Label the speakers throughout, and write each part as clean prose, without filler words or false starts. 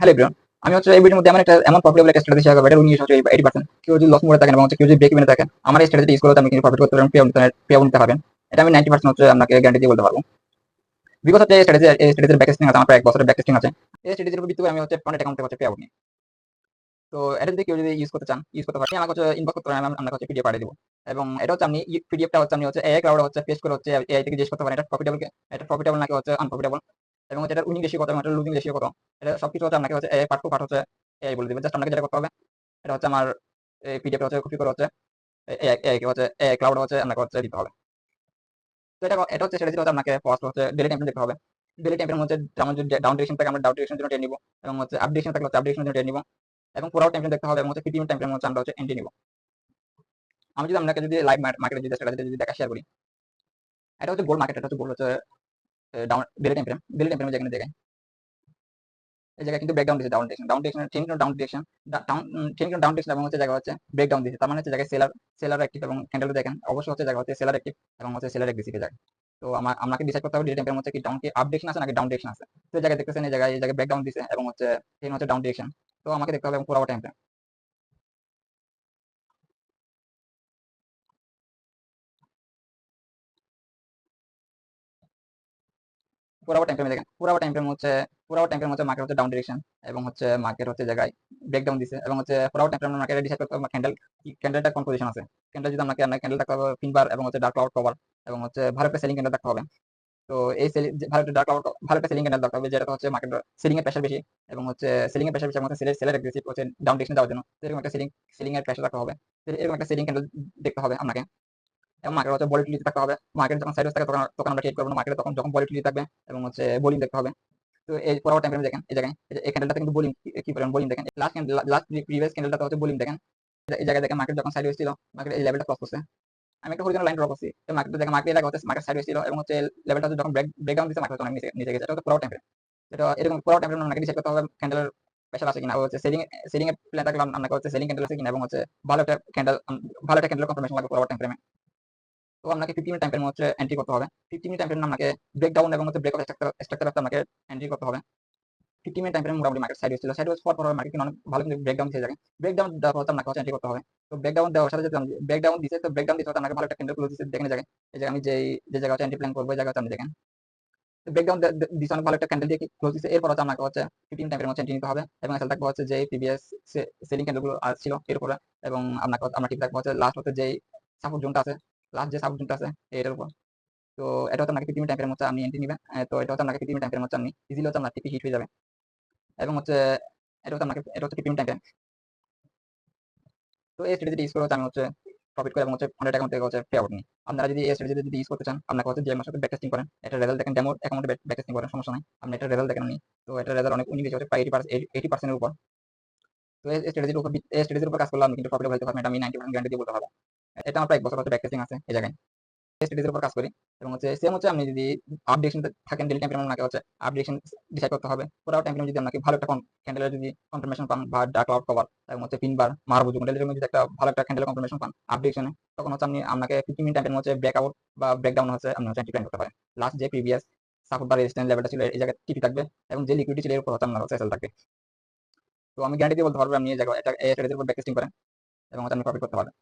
Speaker 1: Hello everyone. আমি হচ্ছে এই ভিডিওর মধ্যে এমন প্রফিটেবল একটা স্ট্র্যাটেজি শেয়ার করব, এটা উনিশ হচ্ছে 80%। কেউ যদি লস মোডে থাকেন এবং হচ্ছে কেউ যদি ব্রেক ইভেনে থাকেন, আমার এই স্ট্র্যাটেজি ইউজ করে আপনি কিন্তু প্রফিট করতে পারবেন, পে নিতে পারবেন। এটা আমি 90% হচ্ছে আপনাকে গ্যারান্টি দিয়ে বলতে পারবো। বিকজ হচ্ছে এই স্ট্র্যাটেজির ব্যাক টেস্টিং আছে, আমার প্রায় 1 বছরের ব্যাক টেস্টিং আছে। এই স্ট্র্যাটেজির উপর ভিত্তি করে আমি হচ্ছে ফন্ডেড অ্যাকাউন্টে হচ্ছে পে আউট নিই। তো এটা যদি কেউ যদি ইউজ করতে চান, ইউজ করতে পারেন। আমাকে হচ্ছে ইনবক্স করতে পারেন, আমি আপনাকে হচ্ছে পিডিএফ পাঠিয়ে দেব। এবং এটা হচ্ছে আপনি পিডিএফটা হচ্ছে আপনি হচ্ছে এআই ক্লাউডে হচ্ছে পেস্ট করে হচ্ছে এআই থেকে জিজ্ঞেস করতে পারেন এটা প্রফিটেবল নাকি হচ্ছে আনপ্রফিটেবল, এবং হচ্ছে এটা উইনিং রেশিও কত এবং এটা লুজিং রেশিও কত। এটা সবকিছু হচ্ছে আপনাকে হচ্ছে এআই পার্ট টু পার্ট হচ্ছে এআই বলে দিবে। জাস্ট আপনাকে যেটা করতে হবে, এটা হচ্ছে আমার পিডিএফ হচ্ছে কপি করে হচ্ছে এআই কে হচ্ছে এআই ক্লাউড হচ্ছে আপনাকে হচ্ছে দিতে হবে। তো এটা হচ্ছে স্ট্র্যাটেজি হচ্ছে আপনাকে ফার্স্ট হচ্ছে ডেইলি টাইম দেখতে হবে। ডেইলি টাইমের মধ্যে যেমন যদি ডাউন ডিরেকশন থাকে আমরা ডাউন ডিরেকশন জন্য ট্রেড নিব, এবং হচ্ছে আপ ডিরেকশন থাকলে হচ্ছে আপ ডিরেকশন জন্য ট্রেড নিব, এবং পুরো টাইম দেখতে হবে, এবং হচ্ছে 50 মিনিট টাইম ফ্রেম হচ্ছে আমরা হচ্ছে এন্ট্রি নিব। আমি যদি আপনাকে যদি লাইভ মার্কেটে যদি স্ট্র্যাটেজি যদি দেখা শেয়ার করি, এটা হচ্ছে গোল্ড মার্কেট, এটা হচ্ছে গোল্ড হচ্ছে ডাউন ডেইলি টাইম ফ্রেম যেখানে দেখায়, এই জায়গায় কিন্তু ব্রেকডাউন দিয়েছে, down direction change down direction, down direction এবং হচ্ছে জায়গা হচ্ছে ব্রেকডাউন দিয়েছে। তার মানে হচ্ছে জায়গায় সেলার অ্যাক্টিভ, এবং ক্যান্ডেল দেখেন অবশ্যই হচ্ছে জায়গা হচ্ছে সেলার অ্যাক্টিভ এবং হচ্ছে সেলার এগ্রেসিভ জায়গা। তো আমাকে ডিসাইড করতে হবে ডেইলি টাইম ফ্রেম হচ্ছে কি ডাউন কি আপ ডিরেকশন আছে নাকি ডাউন ডিরেকশন আছে। তো এই জায়গায় দেখতেছেন এই জায়গায় ব্রেকডাউন দিয়েছে এবং হচ্ছে এখানে হচ্ছে ডাউন ডিরেকশন। তো আমাকে দেখতে হবে পুরো টাইম ফ্রেম, পুরো টাইম ফ্রেম হচ্ছে মার্কেট হচ্ছে ডাউন ডিরেকশন, এবং হচ্ছে মার্কেট হচ্ছে জায়গায় ব্রেকডাউন দিছে, এবং হচ্ছে পুরো টাইম ফ্রেম মার্কেট ডিসাইড করতে হবে ক্যান্ডেলটা কোন পজিশন আছে। ক্যান্ডেল যদি আপনাকে ক্যান্ডেল থাকতে হবে ফিনবার এবং হচ্ছে ডার্ক ক্লাউড কভার, এবং হচ্ছে ভালো একটা সেলিং ক্যান্ডেল থাকতে হবে। তো এই ভালো একটা ডার্ক ক্লাউড ভালো একটা সেলিং ক্যান্ডেল থাকতে হবে, যেটা হচ্ছে মার্কেট সেলিং এর প্রেশার বেশি, এবং হচ্ছে সেলিং এর প্রেশার বেশি, এবং হচ্ছে সেলের এগ্রেসিভ হচ্ছে ডাউন ডিরেকশন যাওয়ার জন্য। তো এরকম একটা সেলিং এর প্রেশার রাখতে হবে। তো এরকম একটা সেলিং ক্যান্ডেল দেখতে হবে আপনাকে, এবং মার্কেট হচ্ছে ভলিটিলিটি থাকতে হবে। মার্কেট যখন সাইডওয়েজ থাকে তখন তখন আমরা ট্রেড করবো না, মার্কেটে তখন যখন ভলিটিলিটি থাকবে, এবং হচ্ছে বোলিং দেখতে হবে। তো এই পুরো টাইম ফ্রেম দেখেন, এই জায়গায় এই ক্যান্ডেলটাতে কিন্তু বোলিং কি পরিমাণ বোলিং দেখেন। লাস্ট প্রিভিয়াস ক্যান্ডেলটাতে হচ্ছে বোলিং দেখেন। এই জায়গায় দেখেন মার্কেট যখন সাইডওয়েজ ছিল, মার্কেট এই লেভেলটা ক্রস করছে। আমি একটা হরিজন্টাল লাইন ড্র করছি, তো মার্কেট দেখেন মার্কেট এলাকা হচ্ছে মার্কেট সাইডওয়েজ ছিল, এবং হচ্ছে লেভেলটা যখন ব্রেকডাউন দিচ্ছে মার্কেট অনেক নিচে নিচে গেছে। এটা হচ্ছে পুরো টাইম ফ্রেম। এটা এরকম পুরো টাইম ফ্রেম আপনাকে ডিসাইড করতে হবে ক্যান্ডেলের প্রেশার আছে কিনা, হচ্ছে সেলিং এর প্ল্যান থাকলে আপনাকে হচ্ছে সেলিং ক্যান্ডেল আছে কিনা, এবং হচ্ছে ভালো একটা ক্যান্ডেল ভালো একটা ক্যান্ডেল কনফার্মেশন লাগবে পুরো টাইম ফ্রেমে। তো আপনাকে 50 মিনিট টাইম ফ্রেম হচ্ছে এন্ট্রি করতে হবে। 50 মিনিট টাইম ফ্রেম আপনাকে ব্রেকডাউন এবং হচ্ছে ব্রেক অফ স্ট্রাকচার আপনাকে এন্ট্রি করতে হবে। 50 মিনিট টাইম ফ্রেম মোটামুটি মার্কেট সাইড ছিল, সাইড হওয়ার পর মার্কেট কিন্তু অনেক ভালো কিন্তু ব্রেকডাউন দিয়ে যাবে। ব্রেকডাউন দেওয়ার পর আপনাকে হচ্ছে এন্ট্রি করতে হবে। তো ব্রেকডাউন দেওয়ার সাথে সাথে ব্রেকডাউন দিছে, তো ব্রেকডাউন দিতে আপনাকে ভালো একটা ক্যান্ডেল ক্লোজ দিতে দেখেন জায়গায়, এই যে আমি যে জায়গা হচ্ছে এন্ট্রি প্ল্যান করবো, এই জায়গা হচ্ছে আপনি দেখেন ব্রেকডাউন দিছে অনেক ভালো একটা ক্যান্ডেল দিয়ে ক্লোজ দিছে। এরপর হচ্ছে আপনাকে হচ্ছে 15 টাইম ফ্রেম হচ্ছে এন্ট্রি নিতে হবে, এবং এসএল থাকবে হচ্ছে যে প্রিভিয়াস সেলিং ক্যান্ডেল গুলো ছিল এর উপরে, এবং আপনাকে আমরা ঠিক থাকবো হচ্ছে লাস্ট হচ্ছে যেই সাপোর্ট জোনটা আছে, লাস্ট যে সাপোর্ট জোনটা আছে এটার উপর। তো এটা হচ্ছে আপনাকে 50 মিনিট টাইম ফ্রেম হচ্ছে আপনি এন্ট্রি নিবেন। তো এটা হচ্ছে আপনাকে 50 মিনিট টাইম ফ্রেম হচ্ছে আপনি ইজিলি হচ্ছে আপনার টিপি হিট হয়ে যাবে, এবং হচ্ছে এটা হচ্ছে 50 মিনিট টাইম। তো এই স্ট্র্যাটেজি ইউজ করে হচ্ছে আমি হচ্ছে প্রফিট করে এবং হচ্ছে 100 অ্যাকাউন্ট থেকে হচ্ছে পে আউট নিই। আপনারা যদি এই স্ট্র্যাটেজি যদি ইউজ করতে চান, আপনাকে হচ্ছে যে আমার সাথে ব্যাক টেস্টিং করেন, এটা রেজাল্ট দেখেন, ডেমো অ্যাকাউন্টে ব্যাক টেস্টিং করেন, সমস্যা নাই। আপনি এটা রেজাল্ট দেখেন নি, তো এটা রেজাল্ট অনেক উনি হচ্ছে প্রায় 80% এর উপর। তো এই স্ট্র্যাটেজির উপর কাজ করলে আপনি কিন্তু প্রফিটেবল হতে পারবেন, এটা আমি 90% গ্যারান্টি দিয়ে বলতে পারবো। এটা আমার প্রায় 1 বছর হচ্ছে ব্যাক টেস্টিং আছে এই জায়গায়। স্ট্র্যাটেজির উপর কাজ করি, এবং হচ্ছে সেম হচ্ছে আপনি যদি আপ ডিরেকশন থাকেন ডেইলি টাইম ফ্রেম, আপনাকে হচ্ছে আপ ডিরেকশন ডিসাইড করতে হবে। পুরো টাইম ফ্রেম যদি আপনাকে ভালো একটা ক্যান্ডেলের যদি কনফার্মেশন পান, বা ডার্ক ক্লাউড কভার এবং হচ্ছে পিন বার মারবো ক্যান্ডেলের জন্য যদি একটা ভালো একটা ক্যান্ডেল কনফার্মেশন পান আপ ডিরেকশনে, তখন হচ্ছে আপনাকে 50 মিনিট টাইম হচ্ছে ব্রেকআউট বা ব্রেকডাউন হচ্ছে আপনি হচ্ছে প্ল্যান করতে পারেন। লাস্ট যে প্রিভিয়াস সাপোর্ট বা রেজিস্ট্যান্স লেভেলটা ছিল এই জায়গায় টিপি থাকবে, এবং যে লিকুইডিটি ছিল এর উপর হচ্ছে আপনার হচ্ছে এসএল থাকবে। তো আমি গ্যারান্টি দিয়ে বলতে পারবো আপনি এই জায়গায় এটা এই স্ট্র্যাটেজির উপর ব্যাক টেস্টিং করেন এবং হচ্ছে আপনি প্রফিট করতে পারবেন।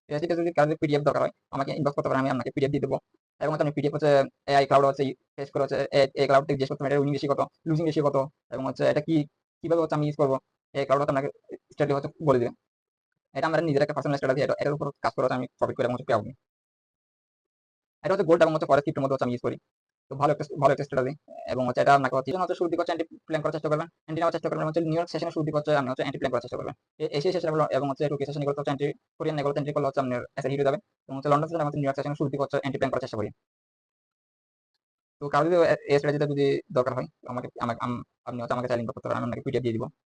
Speaker 1: এটা যদি কারো পিডিএফ দরকার হয় আমাকে ইনবক্স করতে পারেন, আমি আপনাকে পিডিএফ দিয়ে দেবো। এবং হচ্ছে আমি পিডিএফ হচ্ছে এআই ক্লাউড হচ্ছে টেস্ট করে হচ্ছে এই ক্লাউড থেকে জিজ্ঞেস করতে এটা উইনিং রেশিও কত, লুজিং রেশিও কত, এবং হচ্ছে এটা কিভাবে হচ্ছে আমি ইউজ করবো, এই ক্লাউড হচ্ছে আপনাকে স্টাডি হচ্ছে বলে দিবে। এটা আমার নিজের একটা পার্সোনাল স্ট্র্যাটেজি, এটার উপর কাজ করে হচ্ছে আমি প্রফিট করে এবং হচ্ছে পেয়ে। এটা হচ্ছে গোল্ড এবং হচ্ছে ফরেক্স ক্রিপ্টোর মধ্যে হচ্ছে আমি ইউজ করি। তো ভালো একটা স্ট্র্যাটেজি, এবং হচ্ছে এটা আপনাকে হচ্ছে শুরু দিকে হচ্ছে অ্যান্টি প্ল্যান করার চেষ্টা করবেন, অ্যান্টি নেওয়ার চেষ্টা করবেন হচ্ছে নিউ ইয়র্ক সেশনে শুরু দিকে হচ্ছে আমি হচ্ছে অ্যান্টি প্ল্যান করার চেষ্টা করবেন। এশিয়া সেশন এবং হচ্ছে টুকি সেশন এগুলো হচ্ছে অ্যান্টি কোরিয়ান এগুলো অ্যান্টি করলে হচ্ছে আপনার এসে হিট হয়ে যাবে, এবং হচ্ছে লন্ডন সেশন হচ্ছে নিউ ইয়র্ক সেশনে শুরু দিকে হচ্ছে অ্যান্টি প্ল্যান করার চেষ্টা করি। তো কারো যদি এই স্ট্র্যাটেজিটা যদি দরকার হয়, তো আমাকে আমাকে আপনি হচ্ছে আমাকে চ্যালেঞ্জ করতে পারেন, আমি আপনাকে পিডিএফ দিয়ে দিব।